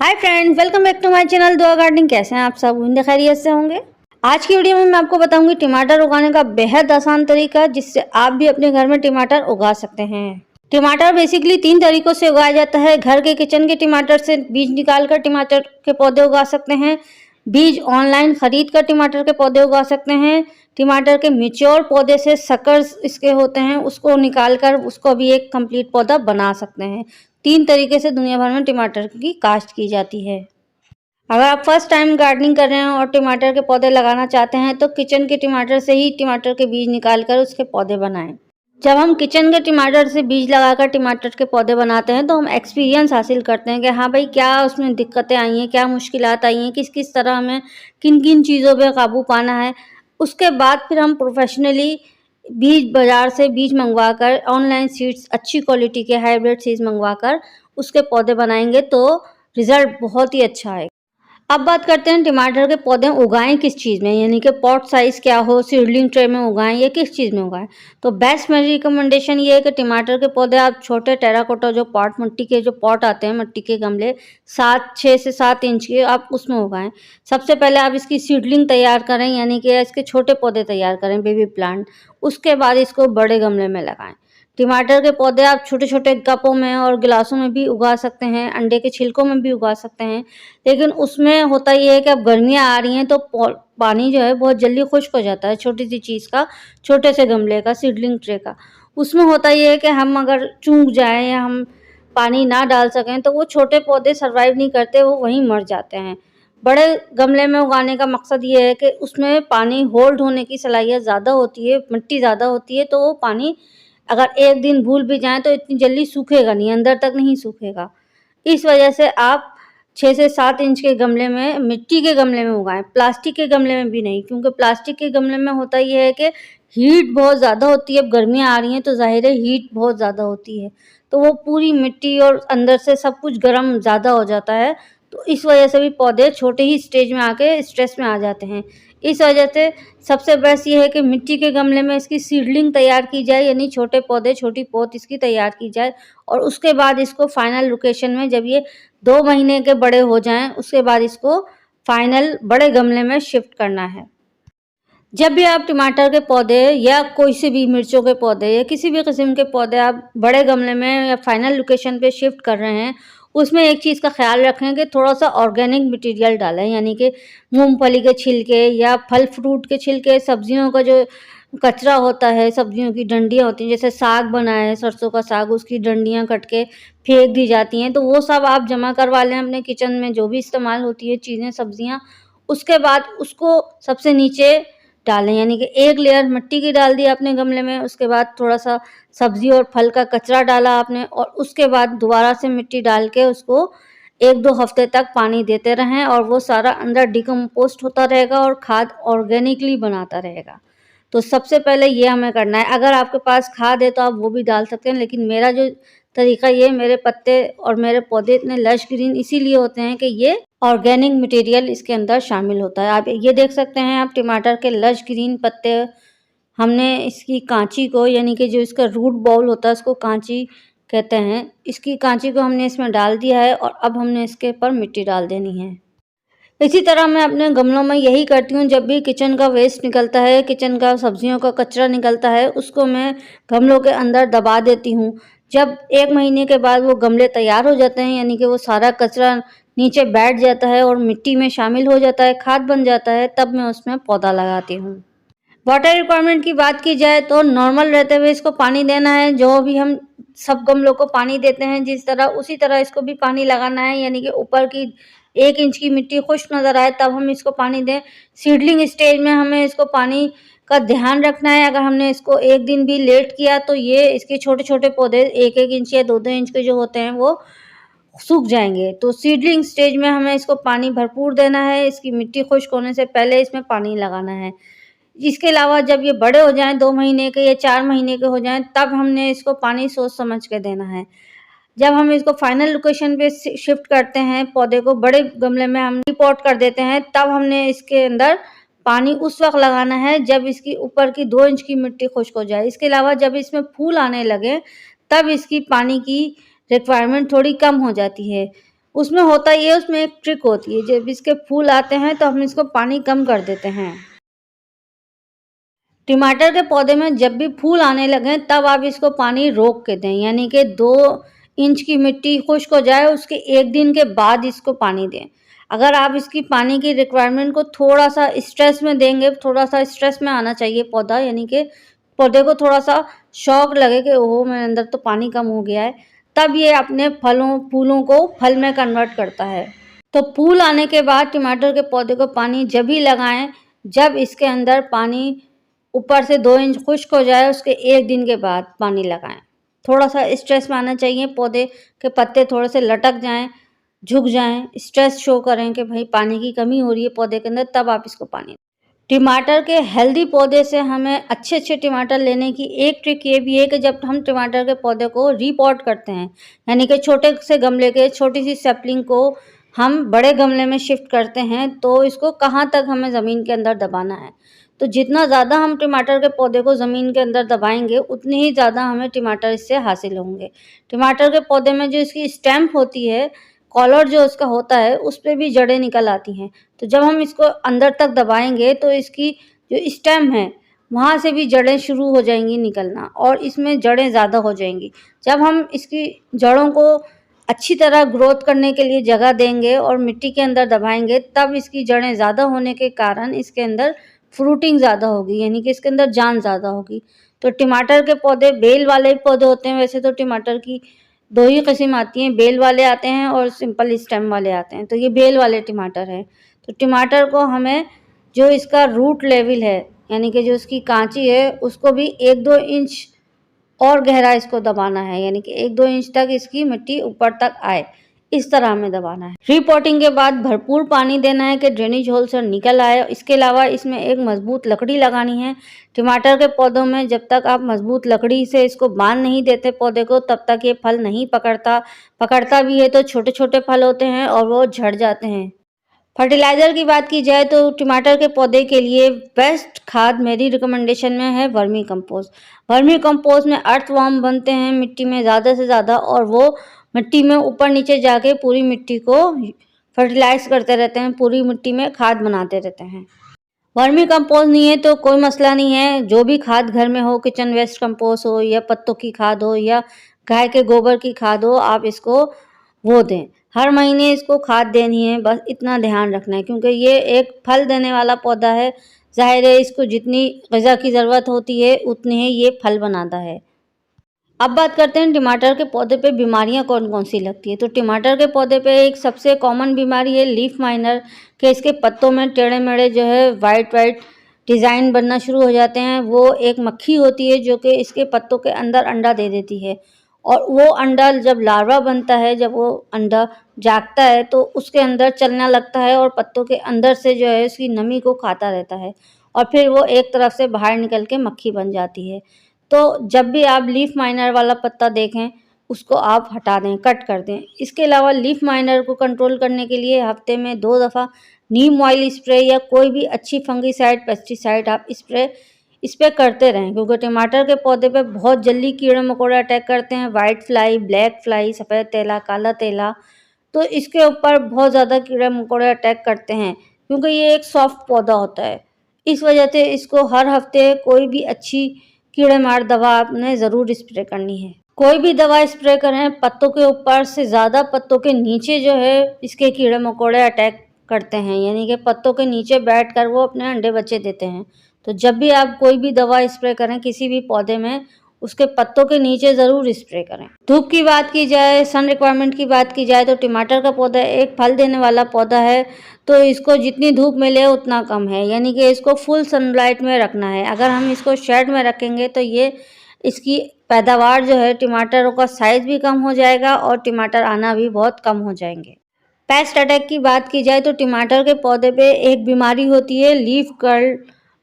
Hi friends, welcome back to my channel Dua gardening. कैसे हैं आप सब? उम्मीद खैरियत से होंगे। आज की वीडियो में मैं आपको बताऊंगी टमाटर उगाने का बेहद आसान तरीका, जिससे आप भी अपने घर में टमाटर उगा सकते हैं। टमाटर बेसिकली 3 तरीकों से उगाया जाता है। घर के किचन के टमाटर से बीज निकालकर टमाटर के पौधे उगा सकते हैं। बीज ऑनलाइन खरीद कर टमाटर के पौधे उगा सकते हैं। टमाटर के मैच्योर पौधे से सकर्स इसके होते हैं, उसको निकालकर उसको भी एक कंप्लीट पौधा बना सकते हैं। 3 तरीके से दुनिया भर में टमाटर की काश्त की जाती है। अगर आप फर्स्ट टाइम गार्डनिंग कर रहे हैं और टमाटर के पौधे लगाना चाहते हैं तो किचन के टमाटर से ही टमाटर के बीज निकालकर उसके पौधे बनाएं। जब हम किचन के टमाटर से बीज लगाकर टमाटर के पौधे बनाते हैं तो हम एक्सपीरियंस हासिल करते हैं कि हाँ भाई, क्या उसमें दिक्कतें आई हैं, क्या मुश्किलात आई हैं, किस किस तरह हमें किन किन चीज़ों पे काबू पाना है। उसके बाद फिर हम प्रोफेशनली बीज बाज़ार से बीज मंगवा कर, ऑनलाइन सीड्स अच्छी क्वालिटी के हाइब्रिड सीड्स मंगवा कर उसके पौधे बनाएंगे तो रिज़ल्ट बहुत ही अच्छा आएगा। अब बात करते हैं टमाटर के पौधे उगाएं किस चीज़ में, यानी कि पॉट साइज़ क्या हो, सीडलिंग ट्रे में उगाएं या किस चीज़ में उगाएं। तो बेस्ट मेरी रिकमेंडेशन ये है कि टमाटर के पौधे आप छोटे टेराकोटा जो पॉट, मिट्टी के जो पॉट आते हैं, मिट्टी के गमले 6 से 7 इंच के, आप उसमें उगाएं। सबसे पहले आप इसकी सीडलिंग तैयार करें, यानी कि इसके छोटे पौधे तैयार करें, बेबी प्लांट। उसके बाद इसको बड़े गमले में लगाएं। टमाटर के पौधे आप छोटे छोटे कपों में और गिलासों में भी उगा सकते हैं, अंडे के छिलकों में भी उगा सकते हैं। लेकिन उसमें होता ये है कि अब गर्मियाँ आ रही हैं तो पानी जो है बहुत जल्दी खुश्क हो जाता है, छोटी सी चीज़ का, छोटे से गमले का, सीडलिंग ट्रे का। उसमें होता ये है कि हम अगर चूक जाएं या हम पानी ना डाल सकें तो वो छोटे पौधे सर्वाइव नहीं करते, वो वहीं मर जाते हैं। बड़े गमले में उगाने का मकसद ये है कि उसमें पानी होल्ड होने की सलाहियत ज़्यादा होती है, मिट्टी ज़्यादा होती है, तो वो पानी अगर एक दिन भूल भी जाएँ तो इतनी जल्दी सूखेगा नहीं, अंदर तक नहीं सूखेगा। इस वजह से आप 6 से 7 इंच के गमले में, मिट्टी के गमले में उगाएँ, प्लास्टिक के गमले में भी नहीं, क्योंकि प्लास्टिक के गमले में होता ये है कि हीट बहुत ज़्यादा होती है। अब गर्मियाँ आ रही हैं तो ज़ाहिर है हीट बहुत ज़्यादा होती है, तो वो पूरी मिट्टी और अंदर से सब कुछ गर्म ज़्यादा हो जाता है, तो इस वजह से भी पौधे छोटे ही स्टेज में आके स्ट्रेस में आ जाते हैं। इस वजह से सबसे बेस्ट ये है कि मिट्टी के गमले में इसकी सीडलिंग तैयार की जाए, यानी छोटे पौधे, छोटी पोत इसकी तैयार की जाए और उसके बाद इसको फाइनल लोकेशन में, जब ये 2 महीने के बड़े हो जाएँ, उसके बाद इसको फाइनल बड़े गमले में शिफ्ट करना है। जब भी आप टमाटर के पौधे या कोई से भी मिर्चों के पौधे या किसी भी किस्म के पौधे आप बड़े गमले में या फाइनल लोकेशन पे शिफ्ट कर रहे हैं, उसमें एक चीज़ का ख्याल रखें कि थोड़ा-सा ऑर्गेनिक मटेरियल डालें, यानी कि मूँगफली के छिलके या फल फ्रूट के छिलके, सब्जियों का जो कचरा होता है, सब्जियों की डंडियाँ होती हैं, जैसे साग बना है, सरसों का साग, उसकी डंडियाँ कट के फेंक दी जाती हैं, तो वो सब आप जमा करवा लें अपने किचन में, जो भी इस्तेमाल होती है चीज़ें, सब्जियाँ। उसके बाद उसको सबसे नीचे डालें, यानी कि एक लेयर मिट्टी की डाल दी आपने गमले में, उसके बाद थोड़ा-सा सब्ज़ी और फल का कचरा डाला आपने और उसके बाद दोबारा से मिट्टी डाल के उसको 1-2 हफ्ते तक पानी देते रहें और वो सारा अंदर डिकम्पोस्ट होता रहेगा और खाद ऑर्गेनिकली बनाता रहेगा। तो सबसे पहले ये हमें करना है। अगर आपके पास खाद है तो आप वो भी डाल सकते हैं, लेकिन मेरा जो तरीका ये, मेरे पत्ते और मेरे पौधे इतने लश ग्रीन इसीलिए होते हैं कि ये ऑर्गेनिक मटेरियल इसके अंदर शामिल होता है। आप ये देख सकते हैं, आप टमाटर के लश ग्रीन पत्ते, हमने इसकी कांची को, यानी कि जो इसका रूट बॉल होता है उसको कांची कहते हैं, इसकी कांची को हमने इसमें डाल दिया है और अब हमने इसके ऊपर मिट्टी डाल देनी है। इसी तरह मैं अपने गमलों में यही करती हूँ। जब भी किचन का वेस्ट निकलता है, किचन का सब्जियों का कचरा निकलता है, उसको मैं गमलों के अंदर दबा देती हूँ। जब 1 महीने के बाद वो गमले तैयार हो जाते हैं, यानी कि वो सारा कचरा नीचे बैठ जाता है और मिट्टी में शामिल हो जाता है, खाद बन जाता है, तब मैं उसमें पौधा लगाती हूँ। वाटर रिक्वायरमेंट की बात की जाए तो नॉर्मल रहते हुए इसको पानी देना है, जो भी हम सब गमलों को पानी देते हैं जिस तरह, उसी तरह इसको भी पानी लगाना है, यानी कि ऊपर की 1 इंच की मिट्टी खुश्क नज़र आए तब हम इसको पानी दें। सीडलिंग स्टेज में हमें इसको पानी का ध्यान रखना है। अगर हमने इसको 1 दिन भी लेट किया तो ये इसके छोटे-छोटे पौधे 1-1 इंच या 2-2 इंच के जो होते हैं वो सूख जाएँगे। तो सीडलिंग स्टेज में हमें इसको पानी भरपूर देना है, इसकी मिट्टी खुश्क होने से पहले इसमें पानी लगाना है। इसके अलावा जब ये बड़े हो जाएँ, 2 महीने के या 4 महीने के हो जाएँ, तब हमने इसको पानी सोच समझ के देना है। जब हम इसको फाइनल लोकेशन पे शिफ्ट करते हैं, पौधे को बड़े गमले में हम रिपॉट कर देते हैं, तब हमने इसके अंदर पानी उस वक़्त लगाना है जब इसकी ऊपर की 2 इंच की मिट्टी खुश्क हो जाए। इसके अलावा जब इसमें फूल आने लगे, तब इसकी पानी की रिक्वायरमेंट थोड़ी कम हो जाती है। उसमें होता ये है, उसमें एक ट्रिक होती है, जब इसके फूल आते हैं तो हम इसको पानी कम कर देते हैं। टमाटर के पौधे में जब भी फूल आने लगें तब आप इसको पानी रोक के दें, यानी कि 2 इंच की मिट्टी खुश्क हो जाए उसके 1 दिन के बाद इसको पानी दें। अगर आप इसकी पानी की रिक्वायरमेंट को थोड़ा-सा स्ट्रेस में देंगे, थोड़ा-सा स्ट्रेस में आना चाहिए पौधा, यानी कि पौधे को थोड़ा-सा शॉक लगे कि ओहो! मेरे अंदर तो पानी कम हो गया है, तब ये अपने फूलों को फल में कन्वर्ट करता है। तो फूल आने के बाद टमाटर के पौधे को पानी जब भी लगाएँ, जब इसके अंदर पानी ऊपर से 2 इंच खुश्क हो जाए उसके 1 दिन के बाद पानी लगाएं। थोड़ा-सा स्ट्रेस में आना चाहिए, पौधे के पत्ते थोड़े से लटक जाएँ, झुक जाएँ, स्ट्रेस शो करें कि भाई पानी की कमी हो रही है पौधे के अंदर, तब आप इसको पानी दें। टमाटर के हेल्दी पौधे से हमें अच्छे-अच्छे टमाटर लेने की एक ट्रिक ये भी है कि जब हम टमाटर के पौधे को रीपॉट करते हैं, यानी कि छोटे से गमले के छोटी-सी सैपलिंग को हम बड़े गमले में शिफ्ट करते हैं, तो इसको कहाँ तक हमें ज़मीन के अंदर दबाना है। तो जितना ज़्यादा हम टमाटर के पौधे को ज़मीन के अंदर दबाएँगे, उतनी ही ज़्यादा हमें टमाटर इससे हासिल होंगे। टमाटर के पौधे में जो इसकी स्टेम होती है, कॉलर जो उसका होता है, उस पे भी जड़ें निकल आती हैं। तो जब हम इसको अंदर तक दबाएँगे तो इसकी जो स्टेम है, वहाँ से भी जड़ें शुरू हो जाएँगी निकलना और इसमें जड़ें ज़्यादा हो जाएँगी। जब हम इसकी जड़ों को अच्छी तरह ग्रोथ करने के लिए जगह देंगे और मिट्टी के अंदर दबाएँगे, तब इसकी जड़ें ज़्यादा होने के कारण इसके अंदर फ्रूटिंग ज़्यादा होगी, यानी कि इसके अंदर जान ज़्यादा होगी। तो टमाटर के पौधे बेल वाले पौधे होते हैं, वैसे तो टमाटर की 2 ही किस्म आती हैं, बेल वाले आते हैं और सिंपल स्टेम वाले आते हैं। तो ये बेल वाले टमाटर हैं। तो टमाटर को हमें जो इसका रूट लेवल है, यानी कि जो इसकी कांची है, उसको भी 1-2 इंच और गहरा इसको दबाना है, यानी कि 1-2 इंच तक इसकी मिट्टी ऊपर तक आए, इस तरह हमें दबाना है। रिपोर्टिंग के बाद भरपूर पानी देना है कि ड्रेनेज होल से निकल आए। इसके अलावा इसमें एक मजबूत लकड़ी लगानी है। टमाटर के पौधों में जब तक आप मजबूत लकड़ी से इसको बांध नहीं देते पौधे को, तब तक ये फल नहीं पकड़ता भी है तो छोटे-छोटे फल होते हैं और वो झड़ जाते हैं। फर्टिलाइज़र की बात की जाए तो टमाटर के पौधे के लिए बेस्ट खाद मेरी रिकमेंडेशन में है वर्मी कंपोस्ट। वर्मी कंपोस्ट में अर्थवर्म बनते हैं मिट्टी में ज़्यादा से ज़्यादा और वो मिट्टी में ऊपर नीचे जाके पूरी मिट्टी को फर्टिलाइज़ करते रहते हैं, पूरी मिट्टी में खाद बनाते रहते हैं। वर्मी कंपोस्ट नहीं है तो कोई मसला नहीं है, जो भी खाद घर में हो, किचन वेस्ट कंपोस्ट हो या पत्तों की खाद हो या गाय के गोबर की खाद हो, आप इसको वो दें। हर महीने इसको खाद देनी है, बस इतना ध्यान रखना है क्योंकि ये एक फल देने वाला पौधा है। ज़ाहिर है इसको जितनी ग़िज़ा की ज़रूरत होती है उतनी ही ये फल बनाता है। अब बात करते हैं टमाटर के पौधे पे बीमारियां कौन कौन सी लगती है। तो टमाटर के पौधे पे एक सबसे कॉमन बीमारी है लीफ माइनर, कि इसके पत्तों में टेढ़े मेढ़े जो है वाइट वाइट डिज़ाइन बनना शुरू हो जाते हैं। वो एक मक्खी होती है जो कि इसके पत्तों के अंदर अंडा दे देती है और वो अंडा जब लार्वा बनता है, जब वो अंडा जागता है तो उसके अंदर चलने लगता है और पत्तों के अंदर से जो है उसकी नमी को खाता रहता है और फिर वो एक तरफ से बाहर निकल के मक्खी बन जाती है। तो जब भी आप लीफ माइनर वाला पत्ता देखें उसको आप हटा दें, कट कर दें। इसके अलावा लीफ माइनर को कंट्रोल करने के लिए हफ्ते में 2 दफ़ा नीम ऑयल स्प्रे या कोई भी अच्छी फंगीसाइड पेस्टिसाइड आप स्प्रे इस पे करते रहें, क्योंकि टमाटर के पौधे पे बहुत जल्दी कीड़े मकोड़े अटैक करते हैं। वाइट फ्लाई, ब्लैक फ्लाई, सफ़ेद तेला, काला तेला, तो इसके ऊपर बहुत ज़्यादा कीड़े मकोड़े अटैक करते हैं क्योंकि ये एक सॉफ्ट पौधा होता है। इस वजह से इसको हर हफ्ते कोई भी अच्छी कीड़े मार दवा आपने ज़रूर स्प्रे करनी है। कोई भी दवा स्प्रे करें, पत्तों के ऊपर से ज़्यादा पत्तों के नीचे जो है इसके कीड़े मकोड़े अटैक करते हैं, यानी कि पत्तों के नीचे बैठकर वो अपने अंडे बच्चे देते हैं। तो जब भी आप कोई भी दवा स्प्रे करें किसी भी पौधे में, उसके पत्तों के नीचे ज़रूर स्प्रे करें। धूप की बात की जाए, सन रिक्वायरमेंट की बात की जाए तो टमाटर का पौधा एक फल देने वाला पौधा है, तो इसको जितनी धूप मिले उतना कम है, यानी कि इसको फुल सनलाइट में रखना है। अगर हम इसको शेड में रखेंगे तो ये इसकी पैदावार जो है, टमाटरों का साइज़ भी कम हो जाएगा और टमाटर आना भी बहुत कम हो जाएंगे। पेस्ट अटैक की बात की जाए तो टमाटर के पौधे पे एक बीमारी होती है लीफ कर्ल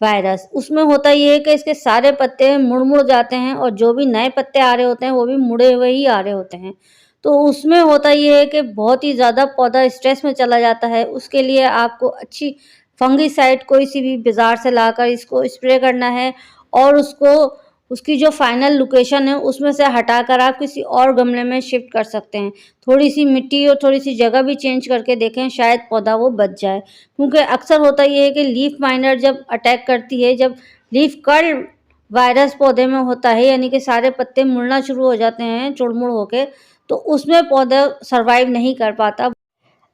वायरस। उसमें होता ये है कि इसके सारे पत्ते मुड़ जाते हैं और जो भी नए पत्ते आ रहे होते हैं वो भी मुड़े हुए ही आ रहे होते हैं। तो उसमें होता ये है कि बहुत ही ज़्यादा पौधा स्ट्रेस में चला जाता है। उसके लिए आपको अच्छी फंगीसाइड कोई सी भी बाज़ार से लाकर इसको स्प्रे करना है और उसको उसकी जो फाइनल लोकेशन है उसमें से हटाकर आप किसी और गमले में शिफ्ट कर सकते हैं। थोड़ी सी मिट्टी और थोड़ी सी जगह भी चेंज करके देखें, शायद पौधा वो बच जाए। क्योंकि अक्सर होता ये है कि लीफ माइनर जब अटैक करती है, जब लीफ कर्ल वायरस पौधे में होता है, यानी कि सारे पत्ते मुड़ना शुरू हो जाते हैं चुड़मुड़ होके, तो उसमें पौधा सर्वाइव नहीं कर पाता।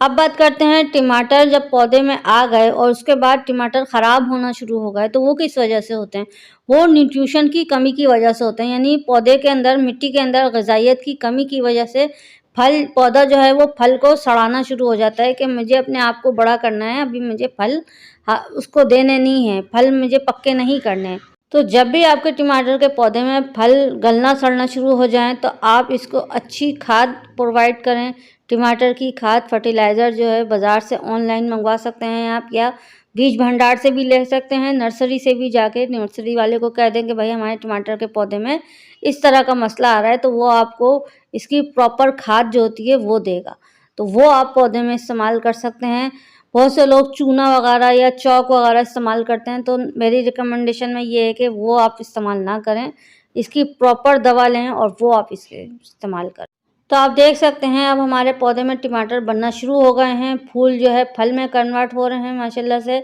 अब बात करते हैं टमाटर जब पौधे में आ गए और उसके बाद टमाटर ख़राब होना शुरू हो गए, तो वो किस वजह से होते हैं? वो न्यूट्रिशन की कमी की वजह से होते हैं, यानी पौधे के अंदर, मिट्टी के अंदर ग़िज़ाइयत की कमी की वजह से पौधा जो है वो फल को सड़ाना शुरू हो जाता है कि मुझे अपने आप को बड़ा करना है, अभी मुझे फल उसको देने नहीं है, फल मुझे पक्के नहीं करने हैं। तो जब भी आपके टमाटर के पौधे में फल गलना सड़ना शुरू हो जाएँ, तो आप इसको अच्छी खाद प्रोवाइड करें। टमाटर की खाद फर्टिलाइज़र जो है बाज़ार से ऑनलाइन मंगवा सकते हैं आप, या बीज भंडार से भी ले सकते हैं, नर्सरी से भी जाके नर्सरी वाले को कह दें कि भाई हमारे टमाटर के पौधे में इस तरह का मसला आ रहा है, तो वो आपको इसकी प्रॉपर खाद जो होती है वो देगा। तो वो आप पौधे में इस्तेमाल कर सकते हैं। बहुत से लोग चूना वगैरह या चॉक वगैरह इस्तेमाल करते हैं, तो मेरी रिकमेंडेशन में ये है कि वो आप इस्तेमाल ना करें, इसकी प्रॉपर दवा लें और वो आप इसके इस्तेमाल करें। तो आप देख सकते हैं अब हमारे पौधे में टमाटर बनना शुरू हो गए हैं, फूल जो है फल में कन्वर्ट हो रहे हैं माशाल्लाह से।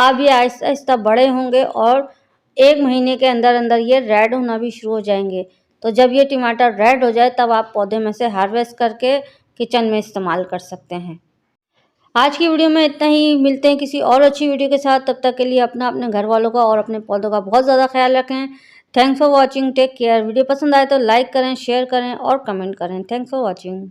अब ये आहिस्ता-आहिस्ता बड़े होंगे और 1 महीने के अंदर-अंदर ये रेड होना भी शुरू हो जाएँगे। तो जब ये टमाटर रेड हो जाए तब आप पौधे में से हार्वेस्ट करके किचन में इस्तेमाल कर सकते हैं। आज की वीडियो में इतना ही, मिलते हैं किसी और अच्छी वीडियो के साथ। तब तक के लिए अपना, अपने घर वालों का और अपने पौधों का बहुत ज़्यादा ख्याल रखें। Thanks for watching, take care. Video पसंद आए तो लाइक करें, शेयर करें और कमेंट करें। Thanks for watching.